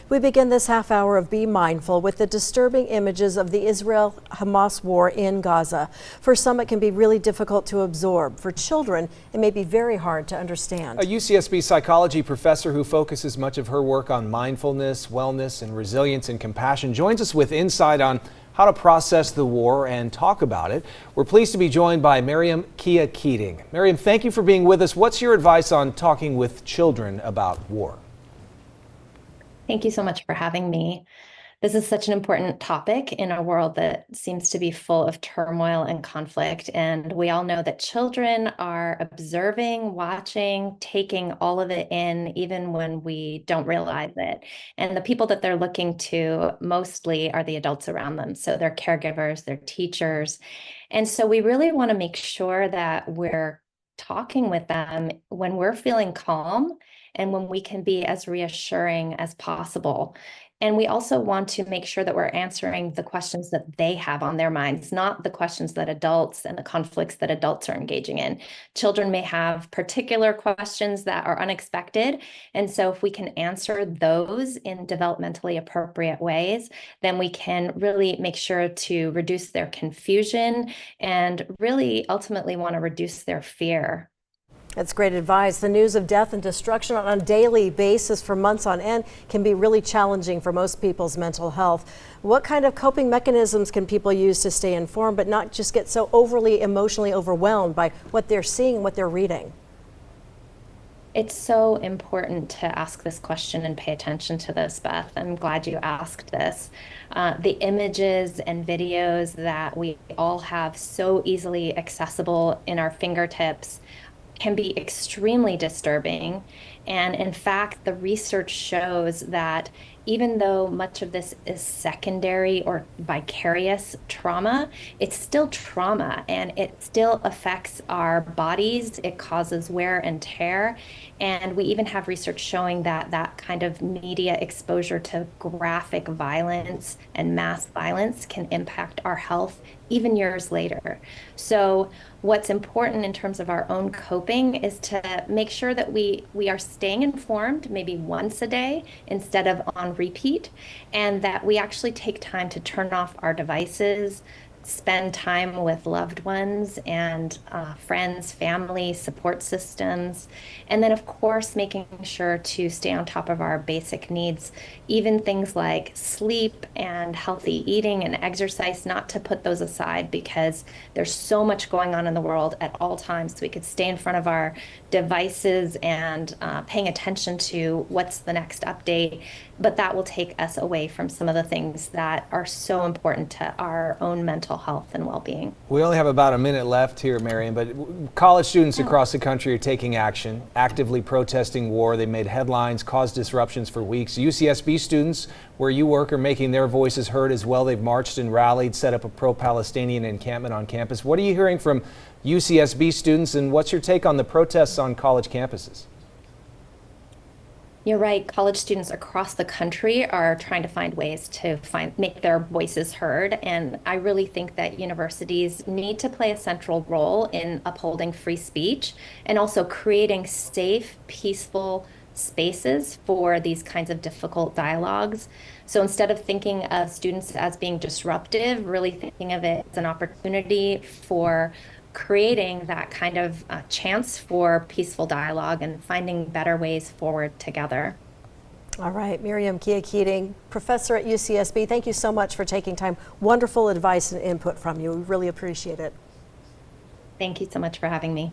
We begin this half hour of Be Mindful with the disturbing images of the Israel-Hamas war in Gaza. For some, it can be really difficult to absorb. For children, it may be very hard to understand. A UCSB psychology professor who focuses much of her work on mindfulness, wellness, and resilience and compassion joins us with insight on how to process the war and talk about it. We're pleased to be joined by Maryam Kia-Keating. Maryam, thank you for being with us. What's your advice on talking with children about war? Thank you so much for having me. This is such an important topic in a world that seems to be full of turmoil and conflict. And we all know that children are observing, watching, taking all of it in, even when we don't realize it. And the people that they're looking to mostly are the adults around them. So they're caregivers, they're teachers. And so we really want to make sure that we're talking with them when we're feeling calm and when we can be as reassuring as possible. And we also want to make sure that we're answering the questions that they have on their minds, not the questions that adults and the conflicts that adults are engaging in. Children may have particular questions that are unexpected. And so if we can answer those in developmentally appropriate ways, then we can really make sure to reduce their confusion and really ultimately want to reduce their fear. That's great advice. The news of death and destruction on a daily basis for months on end can be really challenging for most people's mental health. What kind of coping mechanisms can people use to stay informed but not just get so overly emotionally overwhelmed by what they're seeing, what they're reading? It's so important to ask this question and pay attention to this, Beth. I'm glad you asked this. The images and videos that we all have so easily accessible in our fingertips can be extremely disturbing. And in fact, the research shows that even though much of this is secondary or vicarious trauma, it's still trauma and it still affects our bodies. It causes wear and tear. And we even have research showing that that kind of media exposure to graphic violence and mass violence can impact our health even years later. So what's important in terms of our own coping is to make sure that we are staying informed maybe once a day instead of on repeat, and that we actually take time to turn off our devices, spend time with loved ones and friends, family, support systems, and then of course making sure to stay on top of our basic needs, even things like sleep and healthy eating and exercise, not to put those aside because there's so much going on in the world at all times. So we could stay in front of our devices and paying attention to what's the next update, but that will take us away from some of the things that are so important to our own mental health and well-being. We only have about a minute left here, Maryam, but college students across the country are taking action, actively protesting war. They made headlines, caused disruptions for weeks. UCSB students, where you work, are making their voices heard as well. They've marched and rallied, set up a pro-Palestinian encampment on campus. What are you hearing from UCSB students, and what's your take on the protests on college campuses? You're right. College students across the country are trying to find ways to make their voices heard. And I really think that universities need to play a central role in upholding free speech and also creating safe, peaceful spaces for these kinds of difficult dialogues. So instead of thinking of students as being disruptive, really thinking of it as an opportunity for creating that kind of chance for peaceful dialogue and finding better ways forward together. All right, Maryam Kia-Keating, professor at UCSB, thank you so much for taking time. Wonderful advice and input from you. We really appreciate it. Thank you so much for having me.